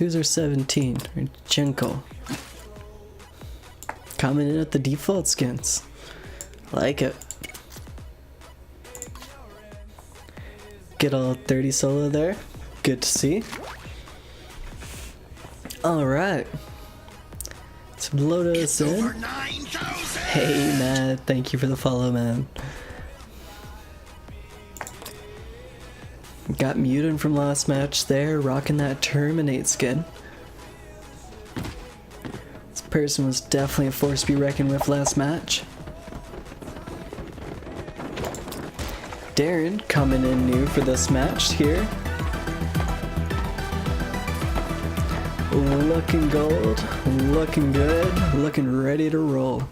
Who's our 17? Or Jenko. Coming in at the default skins. Like it. Get all 30 solo there. Good to see. Alright. Let's load us in. Hey man, thank you for the follow, man. Got muted from last match there, rocking that Terminate skin. This person was definitely a force to be reckoned with last match. Darren coming in new for this match here. Looking gold, looking good, looking ready to roll.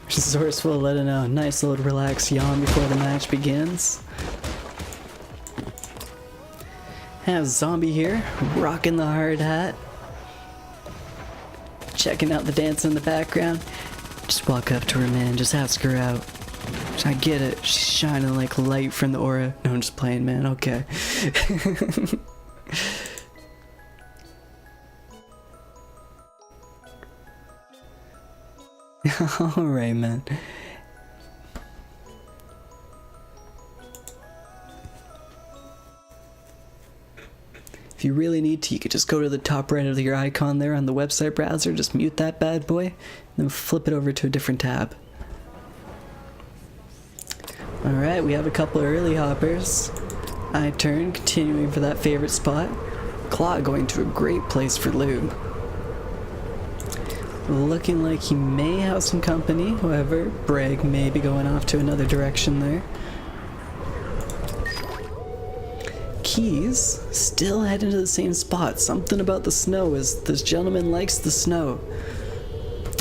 Resourceful letting out a nice little relaxed yawn before the match begins. Have Zombie here, rocking the hard hat. Checking out the dance in the background. Just walk up to her, man, just ask her out. I get it, she's shining like light from the aura. No, I'm just playing, man, okay. Alright, man. If you really need to, you could just go to the top right of your icon there on the website browser, just mute that bad boy, and then flip it over to a different tab. Alright, we have a couple early hoppers. I turn, continuing for that favorite spot. Claw going to a great place for loot. Looking like he may have some company, however, Bragg may be going off to another direction there. Keys, still heading to the same spot. Something about the snow is this gentleman likes the snow.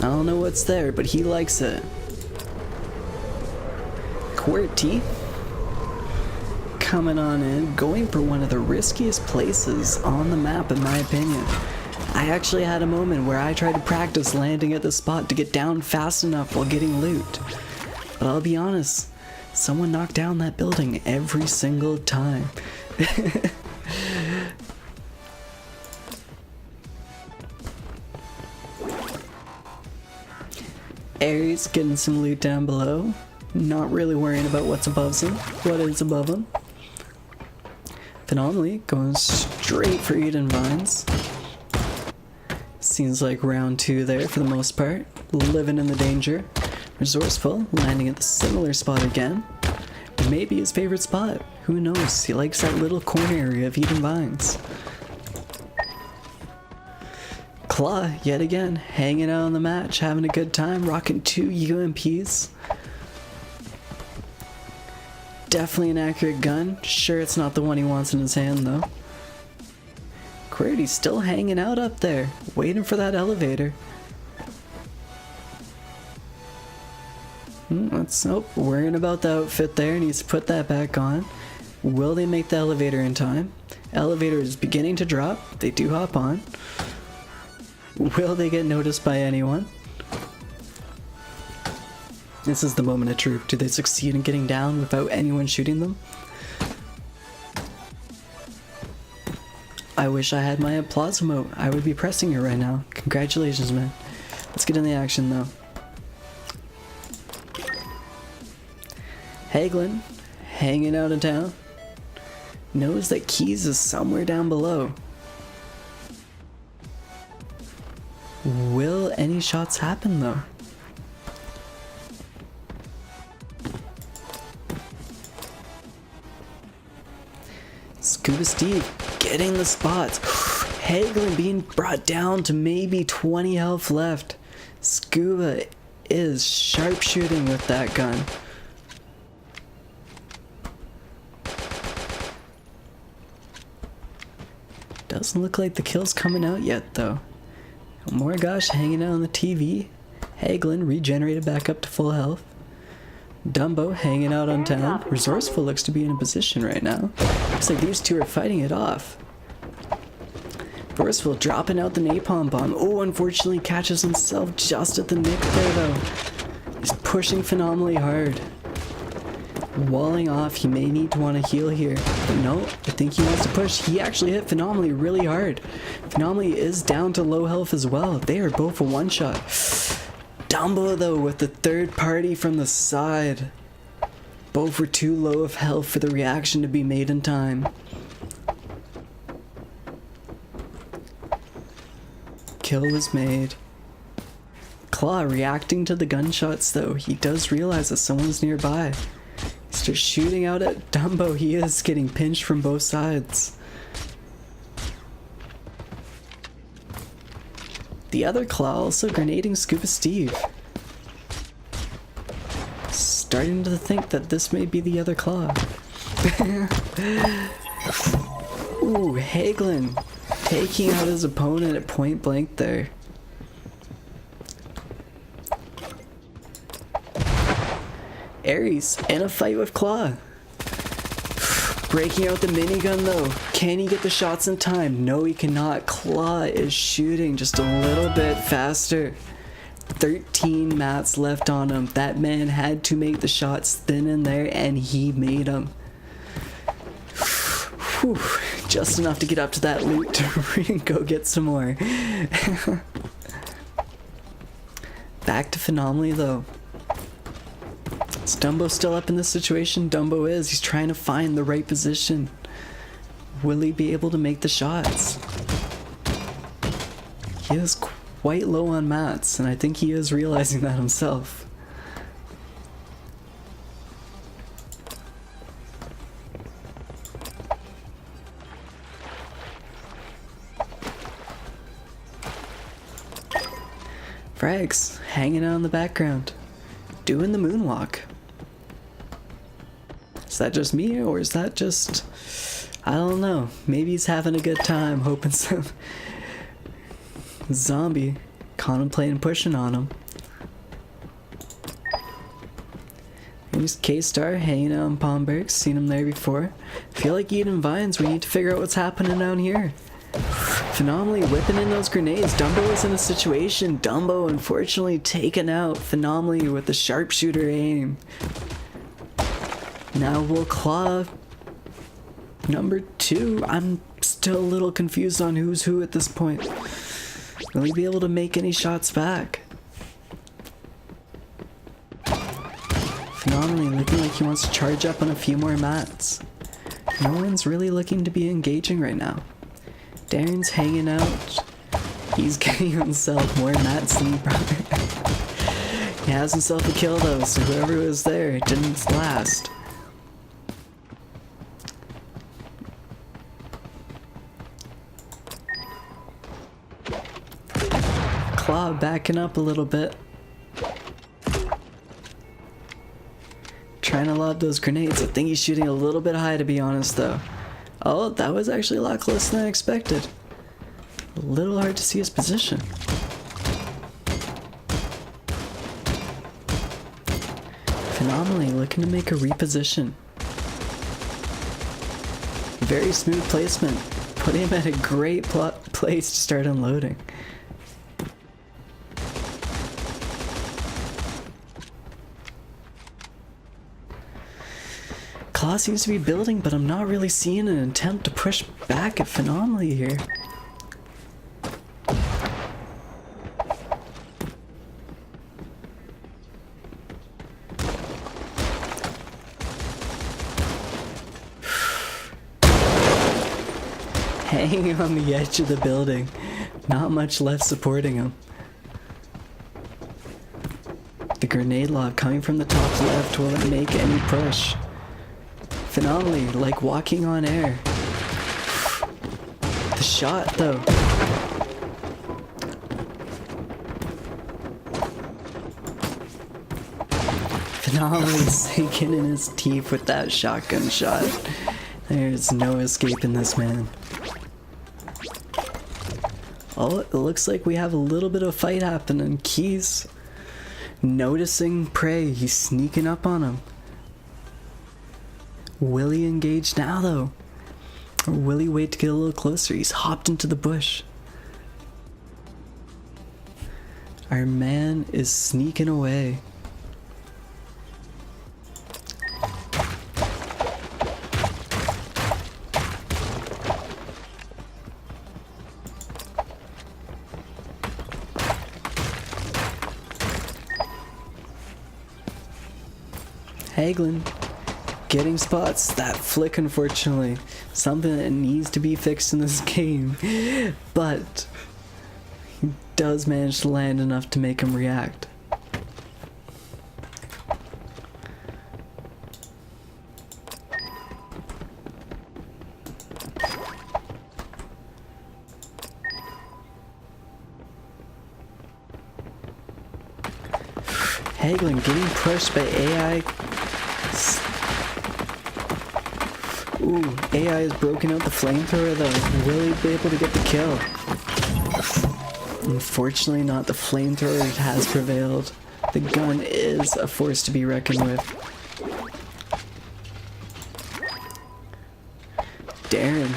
I don't know what's there, but he likes it. QWERTY coming on in, going for one of the riskiest places on the map in my opinion. I actually had a moment where I tried to practice landing at the spot to get down fast enough while getting loot. But I'll be honest, someone knocked down that building every single time. Aries getting some loot down below. Not really worrying about what's above him, what is above him. Phenomenally going straight for Eden Vines. Seems like round 2 there for the most part. Living in the danger. Resourceful, landing at the similar spot again. Maybe his favorite spot. Who knows? He likes that little corner area of Eden Vines. Claw, yet again, hanging out on the match, having a good time, rocking 2 UMPs. Definitely an accurate gun. Sure, it's not the one he wants in his hand, though. QWERTY's still hanging out up there, waiting for that elevator. Worrying about the outfit there, needs to put that back on. Will they make the elevator in time? Elevator is beginning to drop. They do hop on. Will they get noticed by anyone? This is the moment of truth. Do they succeed in getting down without anyone shooting them? I wish I had my applause emote. I would be pressing it right now. Congratulations, man. Let's get in the action, though. Hagelin, hanging out in town. Knows that Keys is somewhere down below. Will any shots happen, though? Scuba Steve getting the spots. Hagelin being brought down to maybe 20 health left. Scuba is sharpshooting with that gun. Doesn't look like the kill's coming out yet, though. Morgosh hanging out on the TV. Hagelin regenerated back up to full health. Dumbo hanging out on town. Resourceful looks to be in a position right now. Looks like these two are fighting it off. Resourceful dropping out the napalm bomb. Oh, unfortunately catches himself just at the nick there, though. He's pushing phenomenally hard. Walling off, he may need to want to heal here. But no, I think he wants to push. He actually hit Phenomenally really hard. Phenomenally is down to low health as well. They are both a one-shot. Dumbo though with the third party from the side. Both were too low of health for the reaction to be made in time. Kill was made. Claw reacting to the gunshots though. He does realize that someone's nearby. He starts shooting out at Dumbo. He is getting pinched from both sides. The other Claw also grenading Scuba Steve. Starting to think that this may be the other Claw. Ooh, Hagelin taking out his opponent at point blank there. Ares in a fight with Claw. Breaking out the minigun though. Can he get the shots in time? No, he cannot. Claw is shooting just a little bit faster. 13 mats left on him. That man had to make the shots then and there, and he made them. Whew, just enough to get up to that loot to go get some more. Back to Phenomenally though. Is Dumbo still up in this situation? Dumbo is. He's trying to find the right position. Will he be able to make the shots? He is quite low on mats, and I think he is realizing that himself. Frags hanging out in the background, doing the moonwalk. Is that just me, or is that just... I don't know. Maybe he's having a good time, hoping some zombie contemplating pushing on him. Here's K-Star hanging out in Palmberg. Seen him there before. Feel like eating vines. We need to figure out what's happening down here. Phenomenally whipping in those grenades. Dumbo is in a situation. Dumbo unfortunately taken out Phenomenally with the sharpshooter aim. Now we'll Claw number 2. I'm still a little confused on who's who at this point. Will he be able to make any shots back? Phenomenally looking like he wants to charge up on a few more mats. No one's really looking to be engaging right now. Darren's hanging out. He's getting himself more mats than he probably... He has himself a kill though, so whoever was there didn't last. Claw backing up a little bit. Trying to lob those grenades. I think he's shooting a little bit high, to be honest though. Oh, that was actually a lot closer than I expected. A little hard to see his position. Phenomenally looking to make a reposition. Very smooth placement. Put him at a great place to start unloading. Claw seems to be building, but I'm not really seeing an attempt to push back at Phenomenally here. Hanging on the edge of the building. Not much left supporting him. The grenade lob coming from the top left won't make any push. Phenomenally, like walking on air. The shot, though. Phenomenally sinking in his teeth with that shotgun shot. There's no escaping this man. Oh, it looks like we have a little bit of fight happening. Keys noticing prey. He's sneaking up on him. Will he engage now, though? Or will he wait to get a little closer? He's hopped into the bush. Our man is sneaking away. Hagelin getting spots. That flick, unfortunately, something that needs to be fixed in this game, but he does manage to land enough to make him react. Hagelin getting pushed by AI. Ooh, AI has broken out the flamethrower though. Will he be able to get the kill? Unfortunately not. The flamethrower has prevailed. The gun is a force to be reckoned with. Darren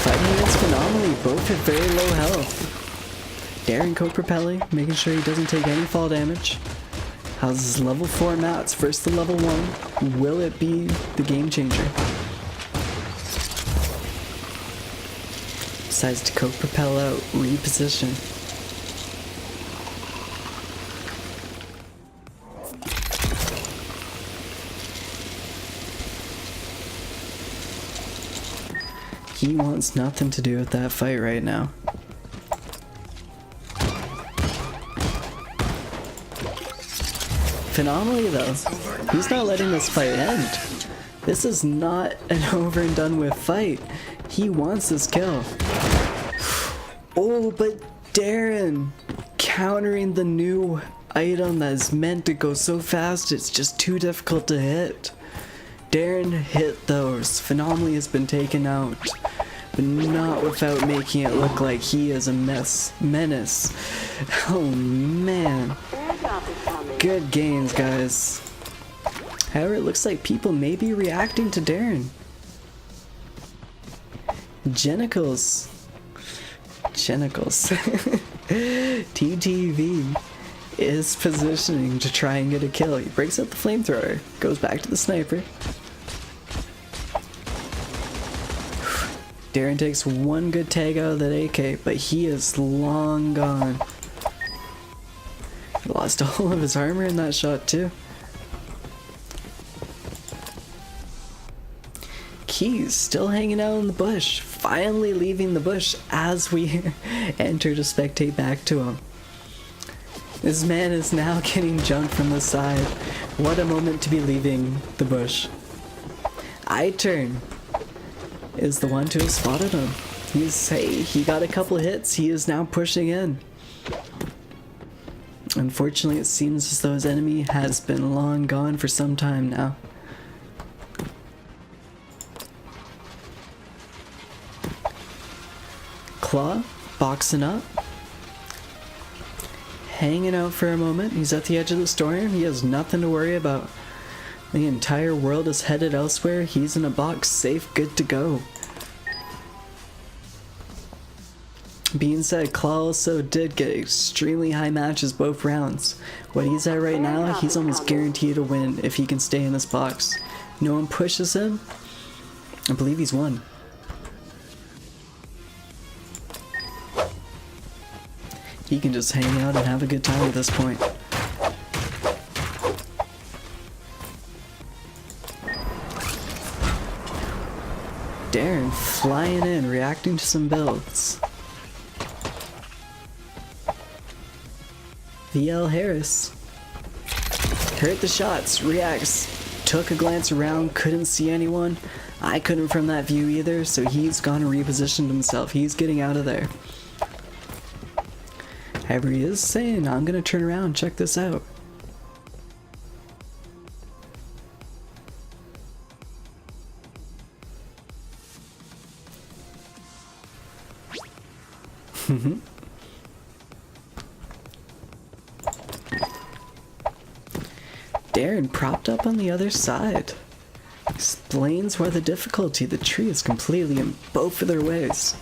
fighting against Phenomenally, both at very low health. Darren co-propelling, making sure he doesn't take any fall damage. How's his level 4 mats versus the level 1? Will it be the game changer? Decides to co-propel out, reposition. He wants nothing to do with that fight right now. Phenomenally though, he's not letting this fight end. This is not an over and done with fight. He wants this kill. Oh, but Darren countering the new item that is meant to go so fast, it's just too difficult to hit. Darren hit those. Phenomenally has been taken out, but not without making it look like he is a menace. Oh man. Good games, guys. However, it looks like people may be reacting to Darren. Genicals. TTV is positioning to try and get a kill. He breaks out the flamethrower, goes back to the sniper. Darren takes one good tag out of that AK, but he is long gone. He lost all of his armor in that shot too. Keys still hanging out in the bush, finally leaving the bush as we enter to spectate back to him. This man is now getting jumped from the side. What a moment to be leaving the bush. I-turn is the one to have spotted him. He got a couple hits, he is now pushing in. Unfortunately, it seems as though his enemy has been long gone for some time now. Claw, boxing up. Hanging out for a moment. He's at the edge of the storm. He has nothing to worry about. The entire world is headed elsewhere. He's in a box, safe, good to go. Being said, Claw also did get extremely high matches both rounds. What he's at right now, he's almost guaranteed a win if he can stay in this box. No one pushes him. I believe he's won. He can just hang out and have a good time at this point. Darren flying in, reacting to some builds. VL Harris heard the shots, reacts, took a glance around, couldn't see anyone. I couldn't from that view either, so he's gone and repositioned himself. He's getting out of there. However, he is saying, I'm gonna turn around, check this out. Darren propped up on the other side. Explains why the difficulty. The tree is completely in both of their ways.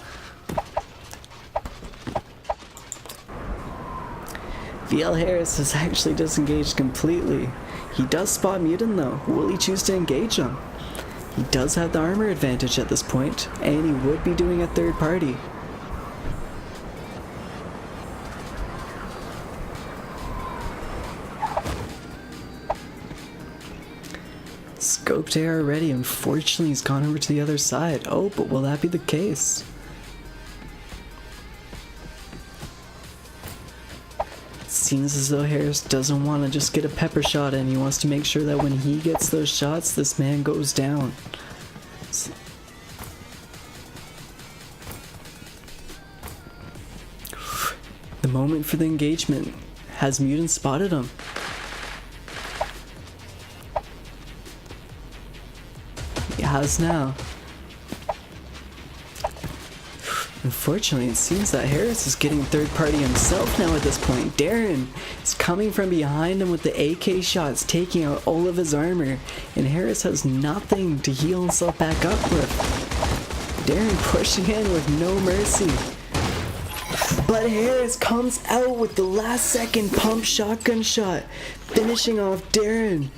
VL Harris is actually disengaged completely. He does spot Mutant though. Will he choose to engage him? He does have the armor advantage at this point, and he would be doing a third party. scoped here already. Unfortunately, he's gone over to the other side. Oh, but will that be the case? Seems as though Harris doesn't want to just get a pepper shot in. He wants to make sure that when he gets those shots, this man goes down. The moment for the engagement. Has Mutant spotted him? He has now. Unfortunately, it seems that Harris is getting third party himself now at this point. Darren is coming from behind him with the AK shots, taking out all of his armor, and Harris has nothing to heal himself back up with. Darren pushing in with no mercy. But Harris comes out with the last second pump shotgun shot, finishing off Darren.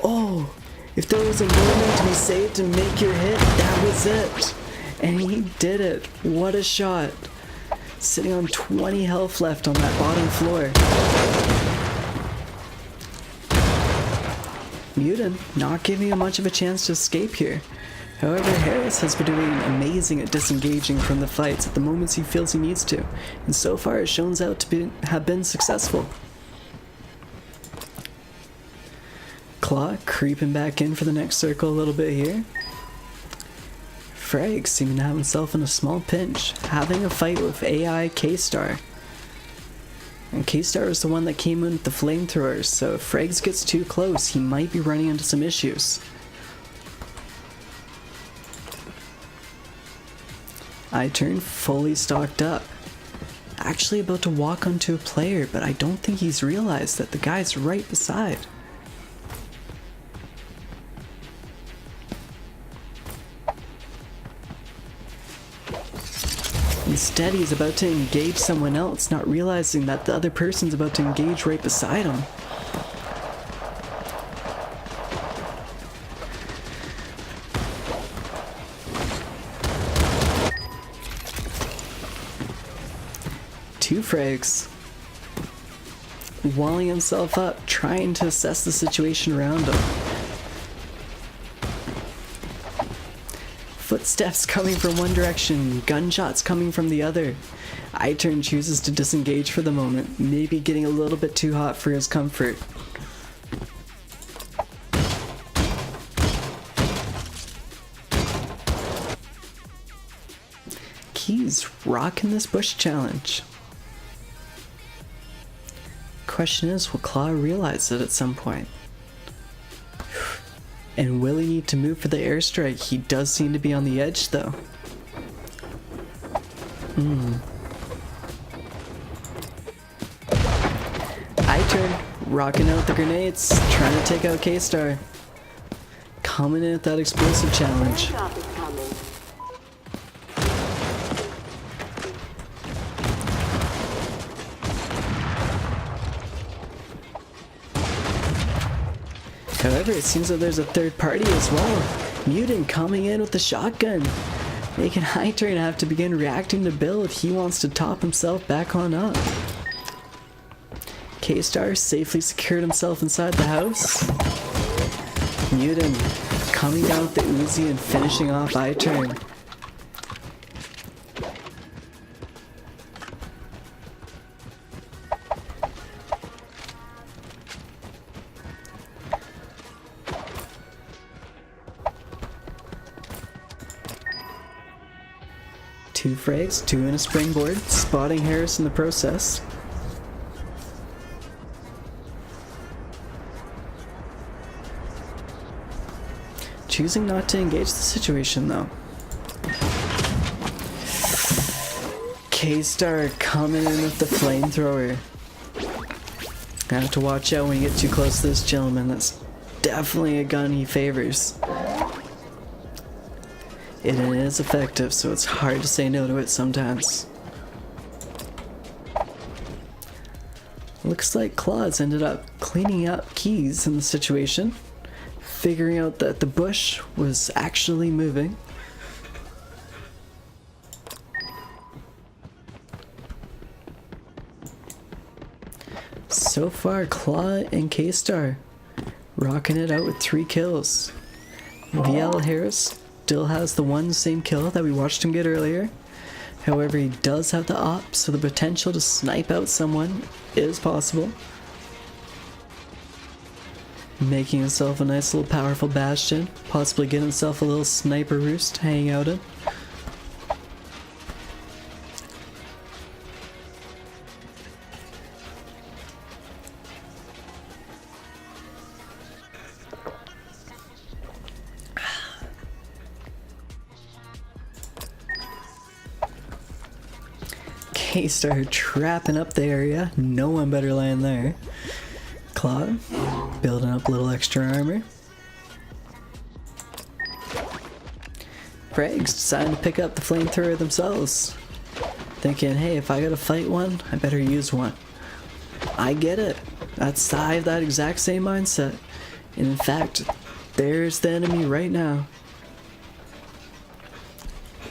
Oh, if there was a moment to be saved to make your hit, that was it. And he did it. What a shot. Sitting on 20 health left on that bottom floor. Mutant not giving him much of a chance to escape here. However, Harris has been doing amazing at disengaging from the fights at the moments he feels he needs to. And so far it shows out to have been successful. Claw creeping back in for the next circle a little bit here. Frag seeming to have himself in a small pinch, having a fight with AI K-Star. And K-Star is the one that came in with the flamethrowers, so if Frags gets too close, he might be running into some issues. I-turn fully stocked up. Actually about to walk onto a player, but I don't think he's realized that the guy's right beside. Instead, he's about to engage someone else, not realizing that the other person's about to engage right beside him. Two frags. Walling himself up, trying to assess the situation around him. Footsteps coming from one direction, gunshots coming from the other. I-turn chooses to disengage for the moment, maybe getting a little bit too hot for his comfort. Keys rocking this bush challenge. Question is, will Claw realize it at some point? And will he need to move for the airstrike? He does seem to be on the edge though. I-turn, rocking out the grenades, trying to take out K-Star. Coming in with that explosive challenge. However, it seems that there's a third party as well. Mutant coming in with the shotgun, making I-turn have to begin reacting to Bill if he wants to top himself back on up. K-Star safely secured himself inside the house. Mutant coming down with the Uzi and finishing off I-turn. Two frags, two in a springboard, spotting Harris in the process. Choosing not to engage the situation though. K-Star coming in with the flamethrower. I have to watch out when you get too close to this gentleman. That's definitely a gun he favors. It is effective, so it's hard to say no to it sometimes. Looks like Claws ended up cleaning up Keys in the situation, figuring out that the bush was actually moving. So far, Claw and K-Star rocking it out with 3 kills. VL Harris still has the one same kill that we watched him get earlier. However, he does have the op, so the potential to snipe out someone is possible. Making himself a nice little powerful bastion, possibly get himself a little sniper roost to hang out in. He started trapping up the area. No one better land there. Claw, building up a little extra armor. Frags deciding to pick up the flamethrower themselves. Thinking, hey, if I gotta fight one, I better use one. I get it. I have that exact same mindset. And in fact, there's the enemy right now.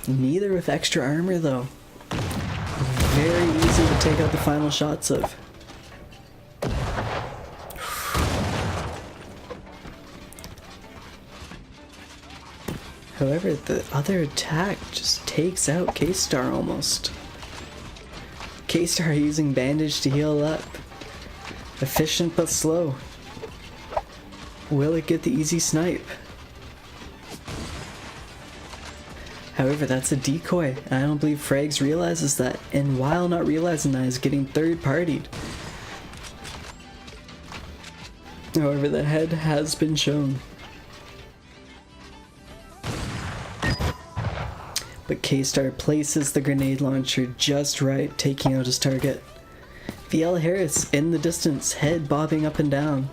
Neither with extra armor though. Very easy to take out the final shots of. However, the other attack just takes out K-Star almost. K-Star using bandage to heal up. Efficient but slow. Will it get the easy snipe? However, that's a decoy. I don't believe Frags realizes that, and while not realizing that, is getting third-partied. However, the head has been shown. But K-Star places the grenade launcher just right, taking out his target. VL Harris in the distance, head bobbing up and down.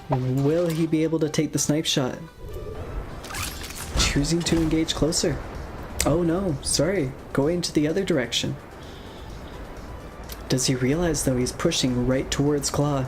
Will he be able to take the snipe shot? Choosing to engage closer. Oh no, sorry, going to the other direction. Does he realize though he's pushing right towards Claw?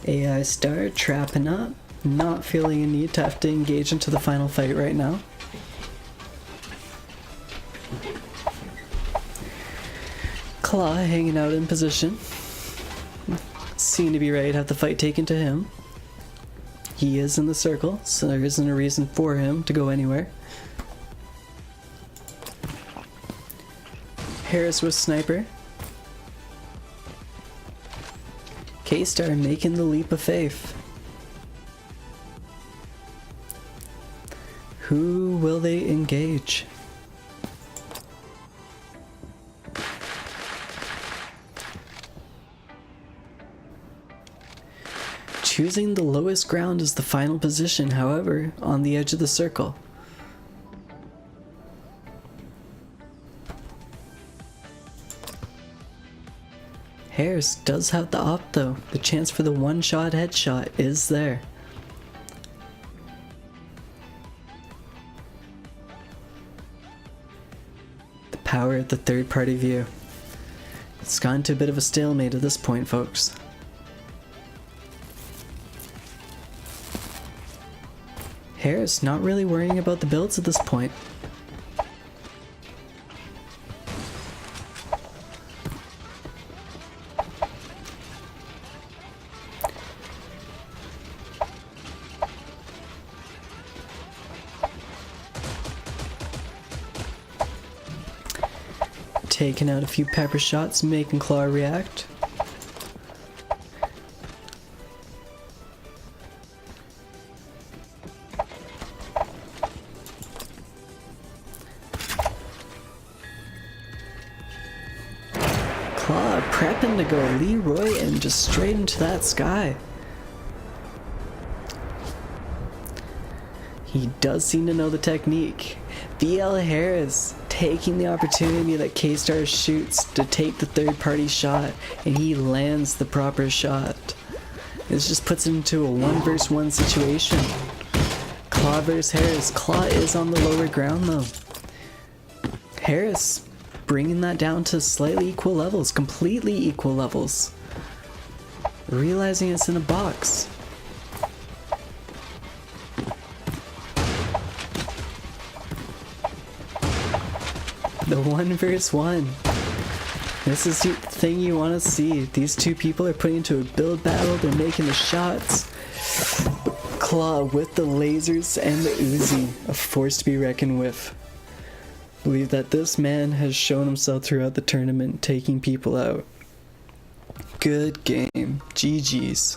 AI Star trapping up, not feeling a need to have to engage into the final fight right now. Claw hanging out in position. Seem to be ready to have the fight taken to him. He is in the circle, so there isn't a reason for him to go anywhere. Harris with sniper. K-Star making the leap of faith. Who will they engage? Choosing the lowest ground as the final position, however, on the edge of the circle. Harris does have the op though. The chance for the one-shot headshot is there. The power of the third-party view. It's gone to a bit of a stalemate at this point, folks. Harris not really worrying about the builds at this point. Taking out a few pepper shots, making Claw react. Claw prepping to go Leroy and just straight into that sky. He does seem to know the technique. VL Harris taking the opportunity that K-Star shoots to take the third-party shot, and he lands the proper shot. This just puts it into a 1-versus-1 situation. Claw versus Harris. Claw is on the lower ground though. Harris bringing that down to slightly equal levels, completely equal levels. Realizing it's in a box. The 1 versus 1. This is the thing you want to see. These two people are putting into a build battle. They're making the shots. Claw with the lasers and the Uzi. A force to be reckoned with. Believe that this man has shown himself throughout the tournament, taking people out. Good game. GG's.